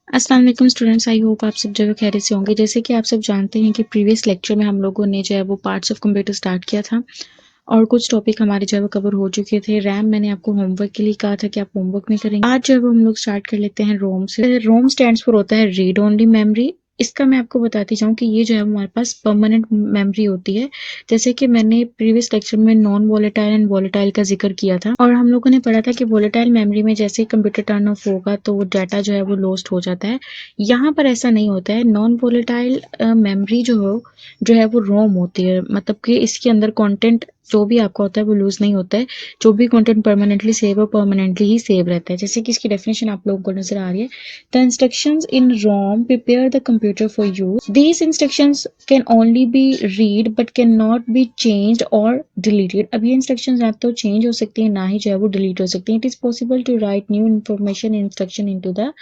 अस्सलाम वालेकुम students, I hope आप सब जो है खैरियत से होंगे। जैसे कि आप सब जानते हैं कि प्रीवियस लेक्चर में हम लोगों ने जो है वो पार्ट्स ऑफ कंप्यूटर स्टार्ट किया था और कुछ टॉपिक हमारे जो है वो कवर हो चुके थे। रैम मैंने आपको होमवर्क के लिए कहा था कि आप होमवर्क में करेंगे। आज जो है वो हम लोग स्टार्ट कर लेते हैं रोम से। रोम स्टैंड्स फॉर होता है रीड ओनली मेमोरी। इसका मैं आपको बताती जाऊँ कि ये जो है हमारे पास परमानेंट मेमोरी होती है। जैसे कि मैंने प्रीवियस लेक्चर में नॉन वोलेटाइल एंड वोलेटाइल का जिक्र किया था और हम लोगों ने पढ़ा था कि वोलेटाइल मेमोरी में जैसे ही कंप्यूटर टर्न ऑफ होगा तो वो डाटा जो है वो लॉस्ट हो जाता है। यहाँ पर ऐसा नहीं होता है। नॉन वोलेटाइल मेमोरी जो है वो रोम होती है, मतलब कि इसके अंदर कंटेंट जो भी आपका होता है वो लूज नहीं होता है। जो भी कंटेंट परमानेंटली सेव है परमानेंटली ही सेव रहता है। जैसे कि इसकी डेफिनेशन आप लोगों को नजर आ रही है। The instructions in ROM prepare the computer for use. These instructions can only be read but can not be changed और डिलीटेड। अब ये इंस्ट्रक्शंस ना तो चेंज हो सकती है ना ही जो है वो डिलीट हो सकती है। It is possible to write new information instruction into the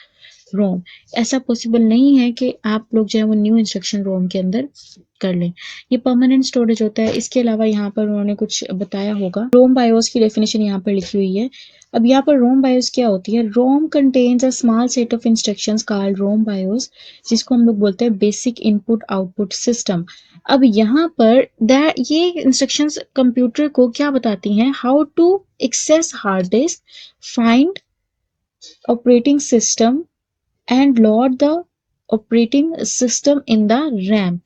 ROM. ऐसा पॉसिबल नहीं है कि आप लोग जो है वो न्यू इंस्ट्रक्शन रोम के अंदर कर लें। ये परमानेंट स्टोरेज होता है। इसके अलावा यहाँ पर उन्होंने कुछ बताया होगा। रोम बायोस की डेफिनेशन यहाँ पर लिखी हुई है। अब यहाँ पर रोम बायोस क्या होती है? ROM contains a small set of instructions called ROM BIOS, जिसको हम लोग बोलते हैं बेसिक इनपुट आउटपुट सिस्टम। अब यहाँ पर ये इंस्ट्रक्शंस कंप्यूटर को क्या बताती हैं? How to access hard disk, find operating system and load the operating system in the RAM.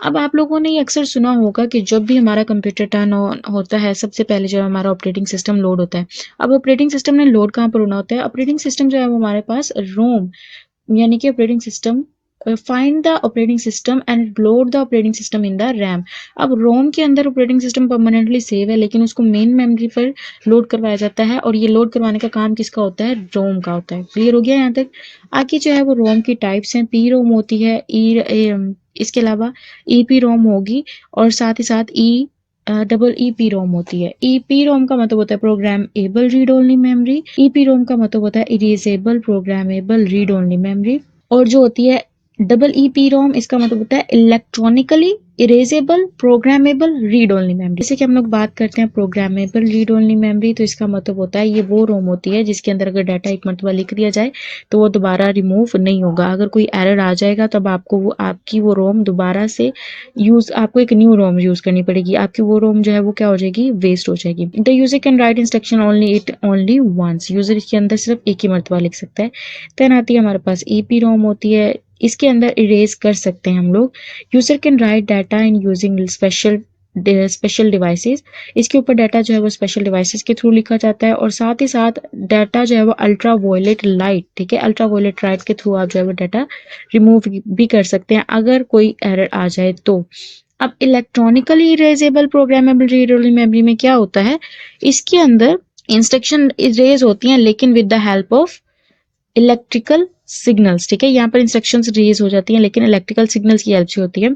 अब आप लोगों ने ये अक्सर सुना होगा कि जब भी हमारा कंप्यूटर टर्न ऑन होता है सबसे पहले जो हमारा ऑपरेटिंग सिस्टम लोड होता है। अब ऑपरेटिंग सिस्टम ने लोड कहाँ पर होना होता है? ऑपरेटिंग सिस्टम जो है वो हमारे पास रोम, यानी कि operating system find the operating system and load the operating system in the RAM. अब रोम के अंदर ऑपरेटिंग सिस्टम परमानेंटली सेव है लेकिन उसको मेन मेमोरी पर लोड करवाया जाता है और ये लोड करवाने का काम किसका होता है? रोम का होता है। क्लियर हो गया यहाँ तक? आगे जो है वो रोम की टाइप्स हैं। पी रोम होती है, इसके अलावा ई पी रोम होगी और साथ ही साथ डबल ई पी रोम होती है। ई पी रोम का मतलब होता है programmable read only memory. E P ROM का मतलब होता है erasable programmable read only memory. और जो होती है डबल ई पी रोम, इसका मतलब होता है electronically erasable programmable read only memory. जैसे कि हम लोग बात करते हैं प्रोग्रामेबल रीड ओनली मेमोरी, तो इसका मतलब होता है ये वो रोम होती है जिसके अंदर अगर डाटा एक मरतबा लिख दिया जाए तो वो दोबारा रिमूव नहीं होगा। अगर कोई एरर आ जाएगा तब आपको वो आपकी वो रोम दोबारा से आपको एक न्यू रोम यूज करनी पड़ेगी। आपकी वो रोम जो है वो क्या हो जाएगी? वेस्ट हो जाएगी। The user can write instruction only once. User इसके अंदर सिर्फ एक ही मरतबा लिख सकता है। देन आती है हमारे पास ईपी रोम होती है। इसके अंदर इरेज कर सकते हैं हम लोग। User can right data in using special devices. इसके ऊपर डाटा जो है वो स्पेशल डिवाइसेस के थ्रू लिखा जाता है और साथ ही साथ डाटा जो है वो अल्ट्रा वायलेट लाइट, ठीक है, अल्ट्रा वायलेट लाइट के थ्रू आप जो है वो डाटा रिमूव भी कर सकते हैं अगर कोई एरर आ जाए तो। अब electronically erasable programmable read only memory में क्या होता है? इसके अंदर इंस्ट्रक्शन इरेज होती हैं लेकिन with the help of electrical signals. ठीक है, यहाँ पर इंस्ट्रक्शंस रेज हो जाती हैं लेकिन इलेक्ट्रिकल सिग्नल्स की हेल्प से होती है।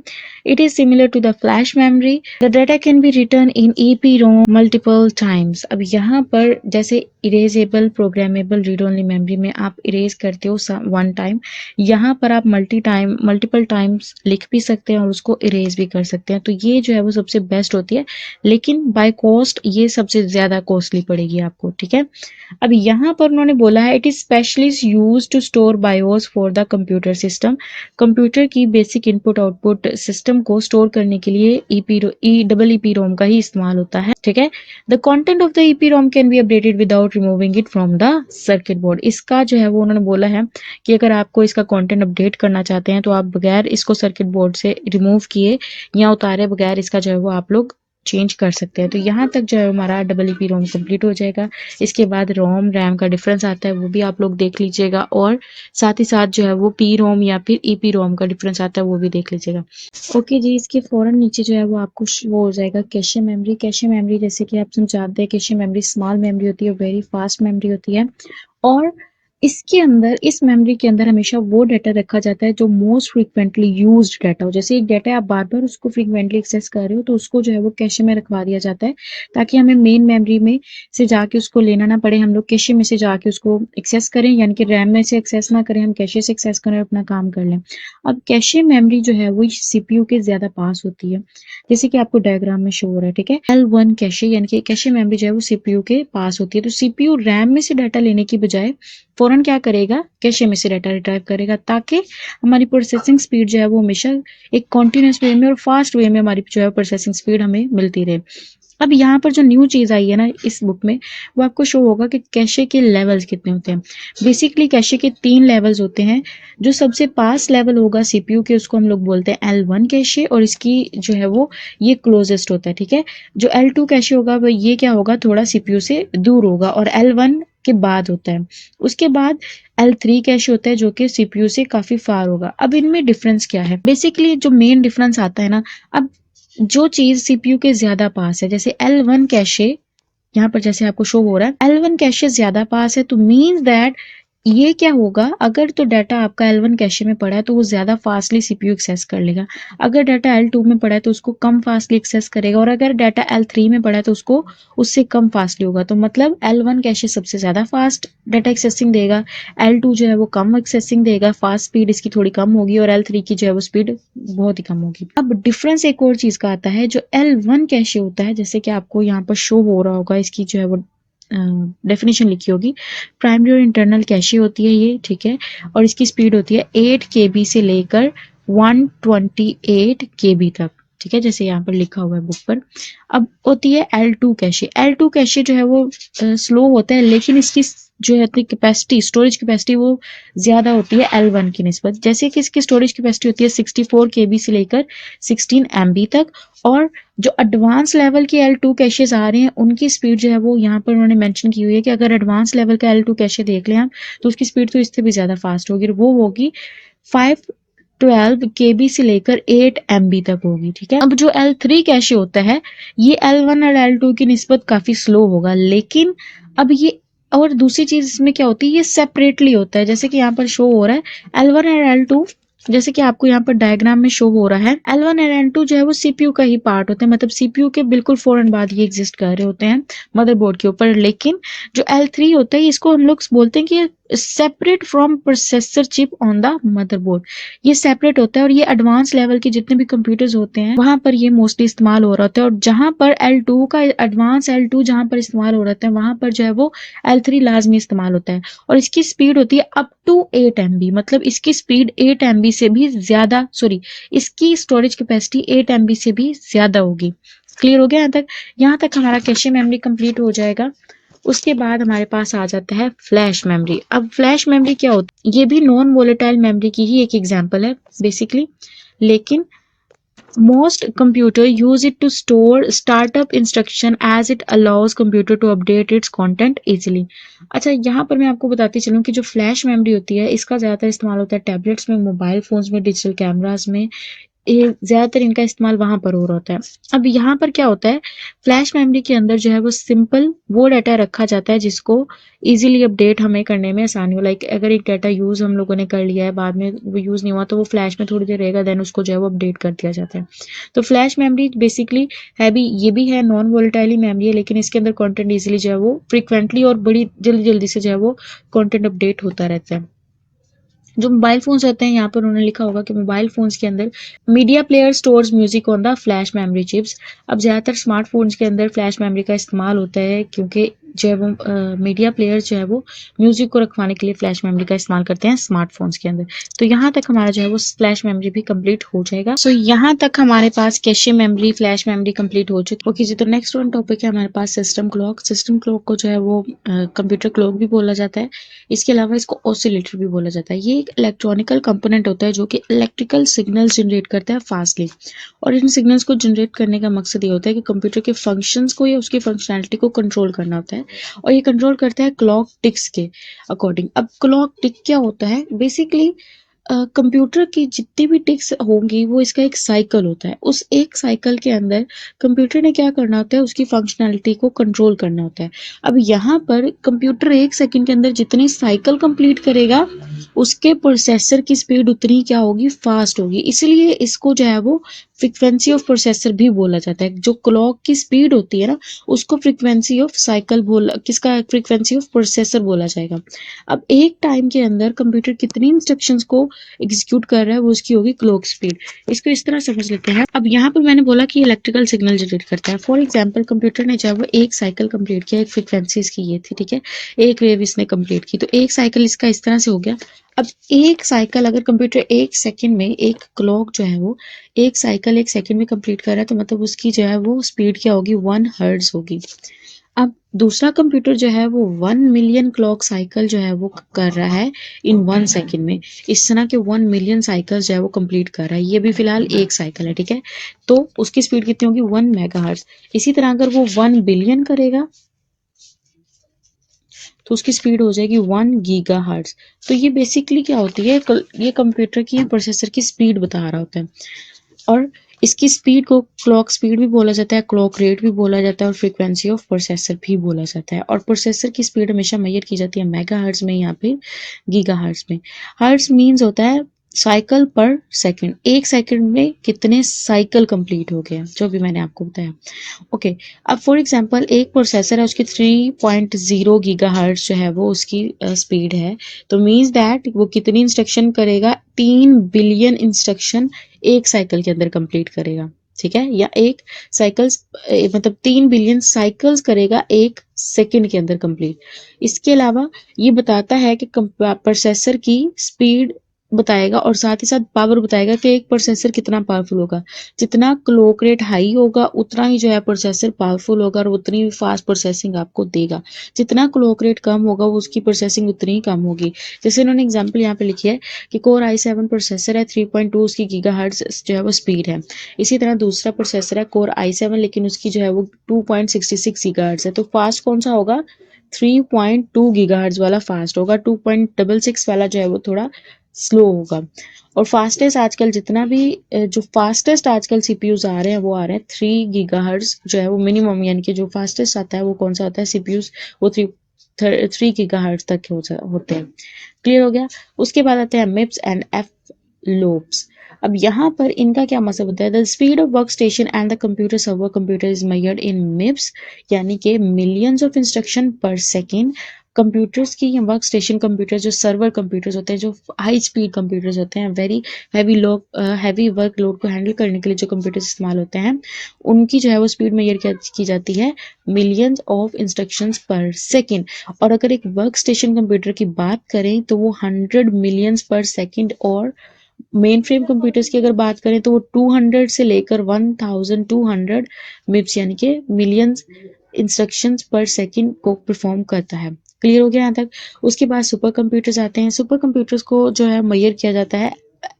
It is similar to the flash memory. The data can be written in EPROM multiple times. अब यहाँ पर जैसे erasable programmable read only memory में आप इरेज करते हो वन टाइम, यहाँ पर आप मल्टीपल टाइम्स लिख भी सकते हैं और उसको इरेज भी कर सकते हैं। तो ये जो है वो सबसे बेस्ट होती है लेकिन बाय कॉस्ट ये सबसे ज्यादा कॉस्टली पड़ेगी आपको। ठीक है, अब यहाँ पर उन्होंने बोला है it is specially use to store BIOS for the computer system. Computer की बेसिक इनपुट आउटपुट सिस्टम को स्टोर करने के लिए डबल ईपी रोम का ही इस्तेमाल होता है। ठीक है, the content of the EPROM can be updated without removing it from the circuit board. इसका जो है वो उन्होंने बोला है कि अगर आपको इसका कंटेंट अपडेट करना चाहते हैं तो आप बगैर इसको सर्किट बोर्ड से रिमूव किए या उतारे बगैर इसका जो है वो आप लोग चेंज कर सकते हैं। तो यहाँ तक जो है हमारा डबल ईपी रोम कंप्लीट हो जाएगा। इसके बाद रोम रैम का डिफरेंस आता है वो भी आप लोग देख लीजिएगा और साथ ही साथ जो है वो पी रोम या फिर ईपी रोम का डिफरेंस आता है वो भी देख लीजिएगा। ओके जी, इसके फौरन नीचे जो है वो आपको वो हो जाएगा कैशे मेमोरी। कैशे मेमोरी जैसे कि आप समझाते हैं, कैशे मेमोरी स्मॉल मेमोरी होती है, वेरी फास्ट मेमोरी होती है और इसके अंदर इस मेमोरी के अंदर हमेशा वो डाटा रखा जाता है जो मोस्ट फ्रीक्वेंटली यूज्ड डाटा हो। जैसे एक डाटा आप बार बार उसको फ्रीक्वेंटली एक्सेस कर रहे हो तो उसको जो है वो कैशे में रखवा दिया जाता है ताकि हमें मेन मेमोरी में से जाके उसको लेना ना पड़े। हम लोग कैशे में से जाके उसको एक्सेस करें, यानी कि रैम में से एक्सेस ना करें, हम कैशे से एक्सेस करें, अपना काम कर लें। अब कैशे मेमोरी जो है वो सीपीयू के ज्यादा पास होती है, जैसे कि आपको डायग्राम में शो हो रहा है। ठीक है, L1 कैशे यानी कि कैशे मेमोरी जो है वो सीपीयू के पास होती है। तो सीपीयू रैम में से डाटा लेने की बजाय फ़ौरन क्या करेगा, कैशे में से डाटा रिट्राइव करेगा, ताकि हमारी प्रोसेसिंग स्पीड जो है वो हमेशा एक कॉन्टिन्यूस वे में और फास्ट वे में हमारी जो है प्रोसेसिंग स्पीड हमें मिलती रहे। अब यहाँ पर जो न्यू चीज़ आई है ना इस बुक में, वो आपको शो होगा कि कैशे के लेवल्स कितने होते हैं। बेसिकली कैशे के 3 लेवल्स होते हैं। जो सबसे पास लेवल होगा सीपीयू के, उसको हम लोग बोलते हैं L1 कैशे, और इसकी जो है वो ये क्लोजेस्ट होता है, ठीक है। जो L2 कैशे होगा वो ये क्या होगा, थोड़ा सीपीयू से दूर होगा और L1 के बाद होता है। उसके बाद L3 कैशे होता है जो कि सीपीयू से काफी फार होगा। अब इनमें डिफरेंस क्या है, बेसिकली जो मेन डिफरेंस आता है ना, अब जो चीज सीपीयू के ज्यादा पास है, जैसे L1 कैशे यहाँ पर जैसे आपको शो हो रहा है L1 कैशे ज्यादा पास है, तो मीन्स दैट ये क्या होगा, अगर तो डाटा आपका L1 कैशे में पड़ा है तो वो ज्यादा फास्टली सीपीयू एक्सेस कर लेगा। अगर डाटा L2 में पड़ा है तो उसको कम फास्टली एक्सेस करेगा, और अगर डाटा L3 में पड़ा है तो उसको उससे कम फास्टली होगा। तो मतलब L1 कैशे सबसे ज्यादा फास्ट डाटा एक्सेसिंग देगा, L2 जो है वो कम एक्सेसिंग देगा, फास्ट स्पीड इसकी थोड़ी कम होगी, और L3 की जो है वो स्पीड बहुत ही कम होगी। अब डिफरेंस एक और चीज का आता है, जो L1 कैशे होता है, जैसे कि आपको यहाँ पर शो हो रहा होगा, इसकी जो है वो डेफिनेशन लिखी होगी, प्राइमरी और इंटरनल कैशे होती है ये, ठीक है, और इसकी स्पीड होती है 8 KB से लेकर 128 KB तक, ठीक है, जैसे यहाँ पर लिखा हुआ है बुक पर। अब होती है L2 कैशे। L2 कैशे जो है वो स्लो होता है, लेकिन इसकी जो है कैपेसिटी, स्टोरेज कैपेसिटी वो ज्यादा होती है L1 की निस्बत। जैसे कि इसकी स्टोरेज कैपेसिटी होती है 64 KB से लेकर 16 MB तक, और जो एडवांस लेवल के L2 कैशेस आ रहे हैं उनकी स्पीड जो है वो यहाँ पर उन्होंने मेंशन की हुई है कि अगर एडवांस लेवल का L2 कैशे देख लें आप, तो उसकी स्पीड तो इससे भी ज्यादा फास्ट होगी, वो होगी 512 KB से लेकर 8 MB तक होगी, ठीक है। अब जो L3 कैशे होता है, ये L1 और L2 की निस्बत काफी स्लो होगा, लेकिन अब ये और दूसरी चीज इसमें क्या होती है, ये सेपरेटली होता है, जैसे कि यहाँ पर शो हो रहा है L1 और L2, जैसे कि आपको यहाँ पर डायग्राम में शो हो रहा है, L1 और L2 जो है वो सीपीयू का ही पार्ट होते हैं, मतलब सीपीयू के बिल्कुल फौरन बाद ये एग्जिस्ट कर रहे होते हैं मदरबोर्ड के ऊपर। लेकिन जो L3 होता है इसको हम लोग बोलते हैं कि ये separate from processor chip on the motherboard, ये सेपरेट होता है, और ये एडवांस लेवल के जितने भी कंप्यूटर्स होते हैं वहां पर ये मोस्टली इस्तेमाल हो रहा होता है, और जहां पर L2 का एडवांस L2 जहां पर इस्तेमाल हो रहा होता है वहां पर जो है वो L3 लाजमी इस्तेमाल होता है, और इसकी स्पीड होती है अप टू 8 MB, मतलब इसकी स्पीड 8 MB से भी ज्यादा, सॉरी, इसकी स्टोरेज कैपेसिटी 8 MB से भी ज्यादा होगी। क्लियर हो गया यहाँ तक? यहाँ तक हमारा कैशे मेमोरी कंप्लीट हो जाएगा। उसके बाद हमारे पास आ जाता है फ्लैश मेमोरी। अब फ्लैश मेमोरी क्या होती है, ये भी नॉन वोलेटाइल मेमोरी की ही एक एग्जांपल है बेसिकली, लेकिन most computer use it to store startup instruction as it allows computer to update its content easily। अच्छा, यहाँ पर मैं आपको बताती चलूँ कि जो फ्लैश मेमोरी होती है इसका ज़्यादातर इस्तेमाल होता है टैबलेट्स में, मोबाइल फोन्स में, डिजिटल कैमरास में, ये ज्यादातर इनका इस्तेमाल वहां पर हो रहा होता है। अब यहाँ पर क्या होता है, फ्लैश मेमोरी के अंदर जो है वो सिंपल वो डाटा रखा जाता है जिसको इजीली अपडेट हमें करने में आसानी हो। लाइक अगर एक डाटा यूज हम लोगों ने कर लिया है, बाद में वो यूज नहीं हुआ, तो वो फ्लैश में थोड़ी देर रहेगा, देन उसको जो है वो अपडेट कर दिया जाता है। तो फ्लैश मेमोरी बेसिकली है भी, ये भी है नॉन वोलेटाइल मेमोरी है, लेकिन इसके अंदर कंटेंट इजीली जो है वो फ्रिक्वेंटली और बड़ी जल्दी जल्दी से जो है वो कंटेंट अपडेट होता रहता है। जो मोबाइल फोन्स होते हैं, यहाँ पर उन्होंने लिखा होगा कि मोबाइल फोन्स के अंदर media player stores music on the flash memory chips. अब ज्यादातर स्मार्टफोन्स के अंदर फ्लैश मेमोरी का इस्तेमाल होता है, क्योंकि जो है वो मीडिया प्लेयर जो है वो म्यूजिक को रखवाने के लिए फ्लैश मेमोरी का इस्तेमाल करते हैं स्मार्टफोन्स के अंदर। तो यहाँ तक हमारा जो है वो फ्लैश मेमोरी भी कंप्लीट हो जाएगा। सो यहाँ तक हमारे पास cache memory, flash memory complete हो चुकी। ओके जी, तो नेक्स्ट वन टॉपिक है हमारे पास सिस्टम क्लॉक। सिस्टम क्लॉक को जो है वो कंप्यूटर क्लॉक भी बोला जाता है, इसके अलावा इसको ऑसिलेटर भी बोला जाता है। ये एक इलेक्ट्रॉनिकल कंपोनेंट होता है जो कि इलेक्ट्रिकल सिग्नल्स जनरेट करता है फास्टली, और इन सिग्नल्स को जनरेट करने का मकसद ये होता है कि कंप्यूटर के फंक्शंस को या उसकी फंक्शनैलिटी को कंट्रोल करना होता है, और ये कंट्रोल करता है क्लॉक टिक्स के अकॉर्डिंग। अब क्लॉक टिक क्या होता है, बेसिकली कंप्यूटर की जितनी भी टिक्स होंगी वो इसका एक साइकिल होता है। उस एक साइकिल के अंदर कंप्यूटर ने क्या करना होता है, उसकी फंक्शनैलिटी को कंट्रोल करना होता है। अब यहाँ पर कंप्यूटर 1 सेकंड के अंदर जितनी साइकिल कंप्लीट करेगा उसके प्रोसेसर की स्पीड उतनी क्या होगी, फास्ट होगी। इसलिए इसको जो है वो फ्रीक्वेंसी ऑफ प्रोसेसर भी बोला जाता है। जो क्लॉक की स्पीड होती है ना, उसको फ्रीक्वेंसी ऑफ साइकिल किसका फ्रीक्वेंसी ऑफ प्रोसेसर बोला जाएगा। अब एक टाइम के अंदर कंप्यूटर कितनी इंस्ट्रक्शंस को एग्जीक्यूट कर रहा है, वो उसकी होगी क्लॉक स्पीड। इसको इस तरह समझ लेते हैं। अब यहाँ पर मैंने बोला कि इलेक्ट्रिकल सिग्नल जनरेट करता है। फॉर एग्जाम्पल कंप्यूटर ने जब एक साइकिल कंप्लीट किया, एक फ्रीक्वेंसी इसकी ये थी, ठीक है, एक वेव इसने कंप्लीट की, तो एक साइकिल इसका इस तरह से हो गया। अब एक साइकिल अगर कंप्यूटर एक सेकंड में, एक क्लॉक जो है वो एक साइकिल एक सेकंड में कंप्लीट कर रहा है, तो मतलब उसकी जो है वो स्पीड क्या होगी, 1 हर्ट्ज होगी। अब दूसरा कंप्यूटर जो है वो 1 मिलियन क्लॉक साइकिल जो है वो कर रहा है इन 1 सेकंड में। इस तरह के 1 मिलियन साइकिल जो है वो कंप्लीट कर रहा है। ये भी फिलहाल एक साइकिल है, ठीक है, तो उसकी स्पीड कितनी होगी, 1 मेगाहर्ट्ज। इसी तरह अगर वो 1 बिलियन करेगा तो उसकी स्पीड हो जाएगी 1 गीगाहर्ट्ज। तो ये बेसिकली क्या होती है, ये कंप्यूटर की प्रोसेसर की स्पीड बता रहा होता है। और इसकी स्पीड को क्लॉक स्पीड भी बोला जाता है, क्लॉक रेट भी बोला जाता है, और फ्रीक्वेंसी ऑफ प्रोसेसर भी बोला जाता है। और प्रोसेसर की स्पीड हमेशा मेजर की जाती है मेगाहर्ट्ज में या फिर गीगाहर्ट्ज में। हर्ट्ज मीन्स होता है साइकिल पर सेकंड, एक सेकंड में कितने साइकिल कंप्लीट हो गया, जो भी मैंने आपको बताया। ओके, अब फॉर एग्जांपल एक प्रोसेसर है, उसकी 3.0 गीगाहर्ट्ज जो है वो उसकी स्पीड है, तो मीन्स दैट वो कितनी इंस्ट्रक्शन करेगा, 3 बिलियन इंस्ट्रक्शन एक साइकिल के अंदर कंप्लीट करेगा, ठीक है, या एक साइकिल्स मतलब 3 बिलियन साइकिल्स करेगा एक सेकंड के अंदर कंप्लीट। इसके अलावा ये बताता है कि प्रोसेसर की स्पीड बताएगा और साथ ही साथ पावर बताएगा कि एक प्रोसेसर कितना पावरफुल होगा। जितना क्लॉक रेट हाई होगा उतना ही जो है प्रोसेसर पावरफुल होगा और उतनी ही फास्ट प्रोसेसिंग आपको देगा। जितना क्लॉक रेट कम होगा वो उसकी प्रोसेसिंग उतनी ही कम होगी। जैसे इन्होंने एग्जांपल यहाँ पे लिखी है कि कोर i7 प्रोसेसर है, 3.2 उसकी गीगाहर्ट्ज जो है वो स्पीड है। इसी तरह दूसरा प्रोसेसर है कोर i7, लेकिन उसकी जो है वो 2.66 गीगाहर्ट्ज है। तो फास्ट कौन सा होगा, 3.2 गीगाहर्ट्ज वाला फास्ट होगा, 2.66 वाला जो है वो थोड़ा स्लो होगा। और फास्टेस्ट आजकल जितना भी जो फास्टेस्ट आजकल सीपीयूज आ रहे हैं वो आ रहे हैं 3 गीगाहर्ट्ज जो है वो मिनिमम, यानी कि जो फास्टेस्ट आता है वो कौन सा होता है, सीपीयूज वो 3 गीगाहर्ट्ज तक होते हैं। क्लियर हो गया। उसके बाद आते हैं मिप्स एंड एफ लोब्स। अब यहाँ पर इनका क्या मतलब होता है, the speed of work station and the computer server computer is measured in मिप्स, यानी कि मिलियंस ऑफ इंस्ट्रक्शन पर सेकेंड। कंप्यूटर्स की या वर्क स्टेशन कंप्यूटर जो सर्वर कंप्यूटर्स होते हैं, जो हाई स्पीड कंप्यूटर्स होते हैं, वेरी हैवी वर्क लोड को हैंडल करने के लिए जो कंप्यूटर्स इस्तेमाल होते हैं, उनकी जो है वो स्पीड मेजर की जाती है मिलियंस ऑफ इंस्ट्रक्शंस पर सेकेंड। और अगर एक वर्क स्टेशन कंप्यूटर की बात करें तो वो 100 मिलियंस पर सेकेंड, और मेन फ्रेम कंप्यूटर्स की अगर बात करें तो वो 200 से लेकर 1200 मिप्स यानी कि मिलियंस इंस्ट्रक्शंस पर सेकंड को परफॉर्म करता है। क्लियर हो गया यहाँ तक। उसके बाद सुपर कंप्यूटर्स आते हैं। सुपर कंप्यूटर्स को जो है मेजर किया जाता है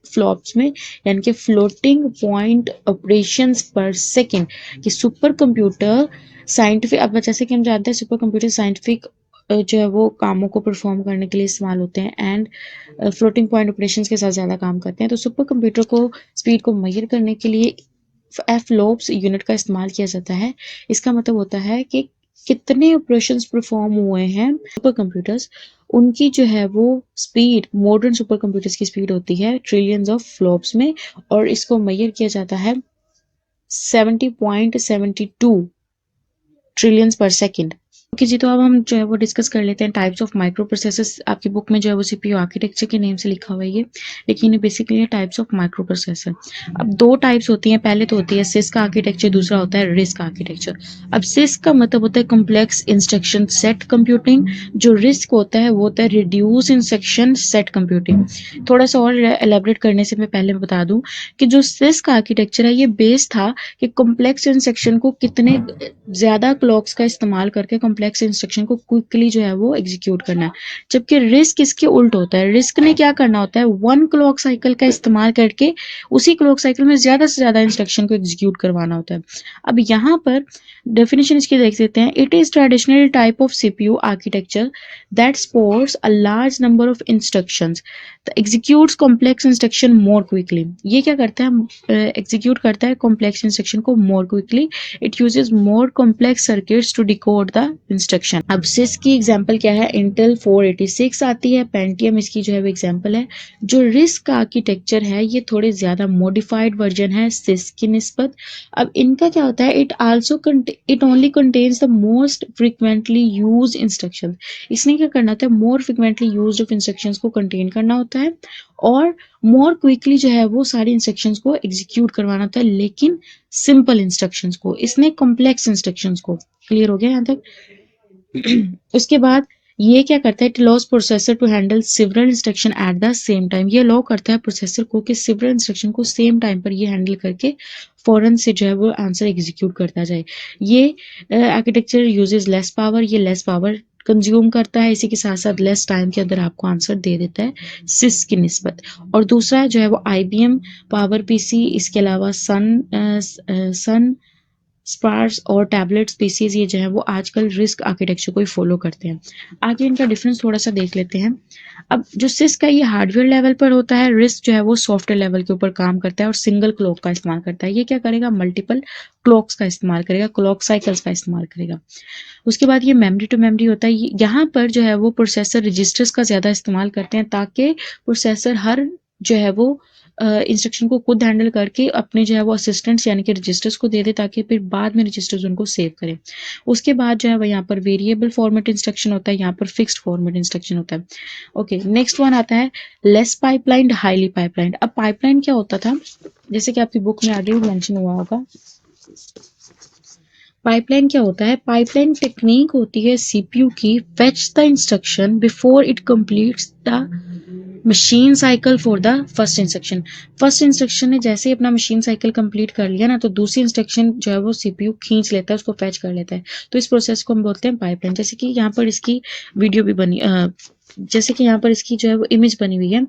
फ्लॉप्स में, यानी कि फ्लोटिंग पॉइंट ऑपरेशंस पर सेकंड। कि सुपर कंप्यूटर साइंटिफिक, अब जैसे कि हम जानते हैं सुपर कंप्यूटर साइंटिफिक जो है वो कामों को परफॉर्म करने के लिए इस्तेमाल होते हैं एंड फ्लोटिंग पॉइंट ऑपरेशंस के साथ ज़्यादा काम करते हैं। तो सुपर कंप्यूटर को स्पीड को मेजर करने के लिए फ्लॉप्स यूनिट का इस्तेमाल किया जाता है। इसका मतलब होता है कि कितने ऑपरेशंस परफॉर्म हुए हैं सुपर कंप्यूटर्स, उनकी जो है वो स्पीड, मॉडर्न सुपर कंप्यूटर्स की स्पीड होती है ट्रिलियंस ऑफ फ्लॉप्स में, और इसको मेजर किया जाता है 70.72 ट्रिलियंस पर सेकेंड। ओके जी, तो अब हम जो है वो डिस्कस कर लेते हैं टाइप्स ऑफ माइक्रो प्रोसेसर्स। आपकी बुक में जो है वो सीपीयू आर्किटेक्चर के नेम से लिखा हुआ है ये, लेकिन ये basically types of micro processor. अब दो टाइप्स होती हैं, पहले तो होती है सिस्क आर्किटेक्चर, दूसरा होता है रिस्क आर्किटेक्चर। अब सिस्क का मतलब होता है कॉम्प्लेक्स इंस्ट्रक्शन सेट कंप्यूटिंग, जो रिस्क होता है वो होता है रिड्यूस इंस्ट्रक्शन सेट कंप्यूटिंग। थोड़ा सा और एलेबरेट करने से मैं पहले बता दूं कि जो सिस्क आर्किटेक्चर है ये बेस था कि कॉम्प्लेक्स इंस्ट्रक्शन को कितने ज्यादा क्लॉक्स का इस्तेमाल करके कॉम्प्लेक्स इंस्ट्रक्शन को क्विकली जो है वो एग्जीक्यूट करना है। जबकि रिस्क इसके उल्ट होता है। रिस्क ने क्या करना होता है, 1 क्लॉक साइकिल का इस्तेमाल करके उसी क्लॉक साइकिल में ज्यादा से ज्यादा इंस्ट्रक्शन को एग्जीक्यूट करवाना होता है। अब यहाँ पर डेफिनेशन इसकी देख सकते हैं। It is traditional type of CPU architecture that supports a large number of instructions, executes complex instruction more quickly. ये क्या करता है, एग्जीक्यूट करता है कॉम्प्लेक्स इंस्ट्रक्शन को more quickly. It uses more complex circuits to decode the instruction. अब CISC की example क्या है, इंटेल 486 आती है, पेंटियम इसकी जो है वो एग्जांपल है। जो रिस्क का आर्किटेक्चर है ये थोड़े ज्यादा मॉडिफाइड वर्जन है सिस की निस्बत। अब इनका क्या होता है, it only contains the most frequently use instruction. इसने क्या करना होता है, more frequently use of instructions को कंटेन करना होता है और मोर क्विकली जो है वो सारी इंस्ट्रक्शंस को एग्जीक्यूट करवाना होता है, लेकिन सिंपल इंस्ट्रक्शंस को, इसने कॉम्प्लेक्स इंस्ट्रक्शंस को। क्लियर हो गया यहाँ तक? उसके बाद ये क्या करता है, it allows processor to handle several instruction at the same time. ये अलाउ करता है प्रोसेसर को कि सिवरल इंस्ट्रक्शन को सेम टाइम पर ये हैंडल करके फौरन से जो है वो आंसर एग्जीक्यूट करता जाए। ये आर्किटेक्चर यूजेस लेस पावर, ये लेस पावर कंज्यूम करता है, इसी के साथ साथ लेस टाइम के अंदर आपको आंसर दे देता है सिस की निस्बत। और दूसरा जो है वो IBM पावर PC, इसके अलावा सन स्पार्स और टैबलेट स्पीसीज, ये जो है वो आजकल रिस्क आर्किटेक्चर को ही फॉलो करते हैं। आगे इनका डिफरेंस थोड़ा सा देख लेते हैं। अब जो सिस का ये हार्डवेयर लेवल पर होता है, रिस्क जो है वो सॉफ्टवेयर लेवल के ऊपर काम करता है और सिंगल क्लॉक का इस्तेमाल करता है। ये क्या करेगा, मल्टीपल क्लॉक्स का इस्तेमाल करेगा, क्लॉक साइकिल्स का इस्तेमाल करेगा। उसके बाद ये मेमोरी टू मेमोरी होता है। यहाँ पर जो है वो प्रोसेसर रजिस्टर्स का ज़्यादा इस्तेमाल करते हैं ताकि प्रोसेसर हर जो है वो इंस्ट्रक्शन को खुद हैंडल करके अपने जो है वो असिस्टेंट्स यानी कि रजिस्टर्स को दे दे, ताकि फिर बाद में रजिस्टर्स उनको सेव करें। उसके बाद जो है वो यहाँ पर वेरिएबल फॉर्मेट इंस्ट्रक्शन होता है, यहाँ पर फिक्स्ड फॉर्मेट इंस्ट्रक्शन होता है। ओके, नेक्स्ट वन आता है लेस पाइपलाइन, हाईली पाइपलाइन। अब पाइपलाइन क्या होता था, जैसे कि आपकी बुक में आगे मेंशन हुआ होगा। पाइपलाइन क्या होता है, पाइपलाइन टेक्निक होती है सीपीयू की fetch the instruction before it completes the machine cycle for the first instruction. First instruction ने जैसे ही अपना मशीन साइकिल कंप्लीट कर लिया ना, तो दूसरी इंस्ट्रक्शन जो है वो सीपीयू खींच लेता है, उसको फैच कर लेता है। तो इस प्रोसेस को हम बोलते हैं पाइपलाइन। जैसे कि यहाँ पर इसकी वीडियो भी बनी, जैसे कि यहाँ पर इसकी जो है वो इमेज बनी हुई है।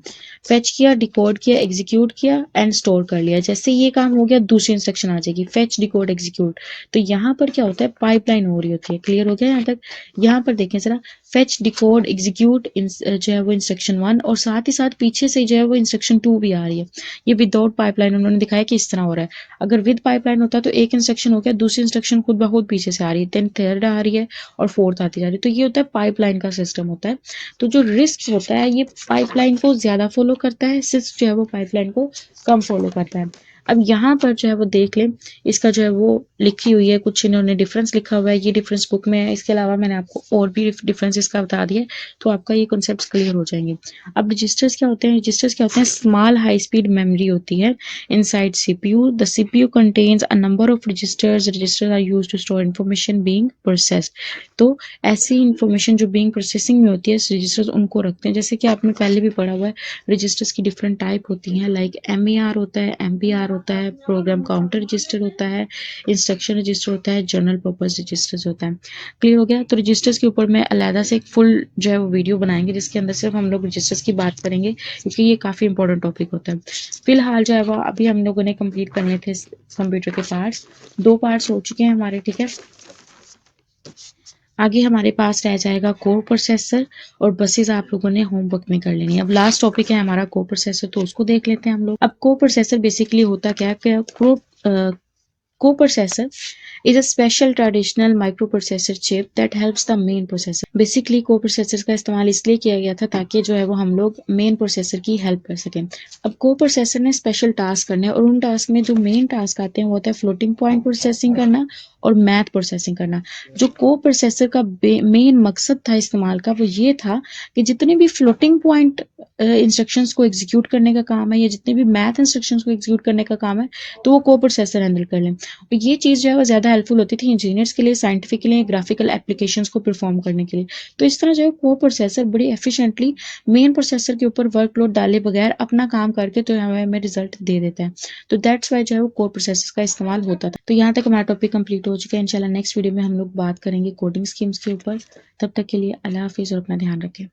फेच किया, डिकोड किया, एग्जीक्यूट किया एंड स्टोर कर लिया। जैसे ये काम हो गया, दूसरी इंस्ट्रक्शन आ जाएगी, फेच, डिकोड, एग्जीक्यूट। तो यहाँ पर क्या होता है, पाइपलाइन हो रही होती है। क्लियर हो गया यहाँ तक? यहाँ पर देखें जरा, फेच, डिकोड, एग्जीक्यूट जो है वो इंस्ट्रक्शन 1 और साथ ही साथ पीछे से जो है वो इंस्ट्रक्शन 2 भी आ रही है। ये विदाउट पाइपलाइन उन्होंने दिखाया कि इस तरह हो रहा है। अगर विद पाइपलाइन होता तो एक इंस्ट्रक्शन हो गया, दूसरी इंस्ट्रक्शन खुद ब खुद पीछे से आ रही है, देन थर्ड आ रही है और फोर्थ आती जा रही है। तो ये होता है पाइपलाइन का सिस्टम होता है। तो जो रिस्क होता है ये पाइपलाइन को ज्यादा फॉलो करता है, सिस्क जो है वो पाइपलाइन को कम फॉलो करता है। अब यहाँ पर जो है वो देख लें, इसका जो है वो लिखी हुई है, कुछ इन्होंने डिफरेंस लिखा हुआ है, ये डिफरेंस बुक में है। इसके अलावा मैंने आपको और भी डिफरेंस इसका बता दिया, तो आपका ये कॉन्सेप्ट क्लियर हो जाएंगे। अब रजिस्टर्स क्या होते हैं, रजिस्टर्स क्या होते हैं, स्मॉल हाई स्पीड मेमोरी होती है inside CPU. The CPU contains a number of registers, registers are used to store information being processed. तो ऐसी इंफॉर्मेशन जो बीइंग प्रोसेसिंग में होती है, रजिस्टर्स उनको रखते हैं। जैसे कि आपने पहले भी पढ़ा हुआ है, रजिस्टर्स की डिफरेंट टाइप होती हैं, लाइक MER होता है, MBR होता है, प्रोग्राम काउंटर रजिस्टर होता है, इंस्ट्रक्शन रजिस्टर होता है, जनरल पर्पस रजिस्टर्स होता है। क्लियर हो गया? तो रजिस्टर्स के ऊपर मैं अलहदा से एक फुल जो है वो वीडियो बनाएंगे, जिसके अंदर सिर्फ हम लोग रजिस्टर्स की बात करेंगे, क्योंकि ये काफ़ी इंपॉर्टेंट टॉपिक होता है। फिलहाल जो है वो अभी हम लोगों ने कंप्लीट करने थे कंप्यूटर के पार्ट्स, 2 पार्ट्स हो चुके हैं हमारे, ठीक है। आगे हमारे पास रह जाएगा कोर प्रोसेसर और बसेस आप लोगों ने होमवर्क में कर लेनी है। अब लास्ट टॉपिक है हमारा कोर प्रोसेसर, तो उसको देख लेते हैं हम लोग। अब कोर प्रोसेसर बेसिकली होता क्या है, coprocessor is a special traditional microprocessor chip that helps the main processor. Basically coprocessor का इस्तेमाल इसलिए किया गया था ताकि जो है वो हम लोग मेन प्रोसेसर की हेल्प कर सकें। अब कोप्रोसेसर ने स्पेशल टास्क करने हैं और उन टास्क में जो मेन टास्क आते हैं वो होता है फ्लोटिंग पॉइंट प्रोसेसिंग करना और मैथ प्रोसेसिंग करना। जो कोप्रोसेसर का मेन मकसद था इस्तेमाल का, वो ये था कि जितने भी फ्लोटिंग पॉइंट इंस्ट्रक्शंस को एग्जीक्यूट करने का काम है या जितने भी मैथ इंस्ट्रक्शंस को एग्जीक्यूट करने का काम है, तो वो कोप्रोसेसर हैंडल कर लें। और ये चीज़ जो है वो ज़्यादा हेल्पफुल होती थी इंजीनियर्स के लिए, साइंटिफिक के लिए, ग्राफिकल एप्लीकेशंस को परफॉर्म करने के लिए। तो इस तरह जो है कोप्रोसेसर बड़ी एफिशिएंटली मेन प्रोसेसर के ऊपर वर्कलोड डाले बगैर अपना काम करके तो हमें रिजल्ट दे देता है। तो दैट्स वाई जो है वो कोप्रोसेसर का इस्तेमाल होता था। तो यहाँ तक हमारा टॉपिक कंप्लीट हो चुका है। इंशाल्लाह नेक्स्ट वीडियो में हम लोग बात करेंगे कोडिंग स्कीम्स के ऊपर। तब तक के लिए अल्लाह हाफिज़ और अपना ध्यान रखें।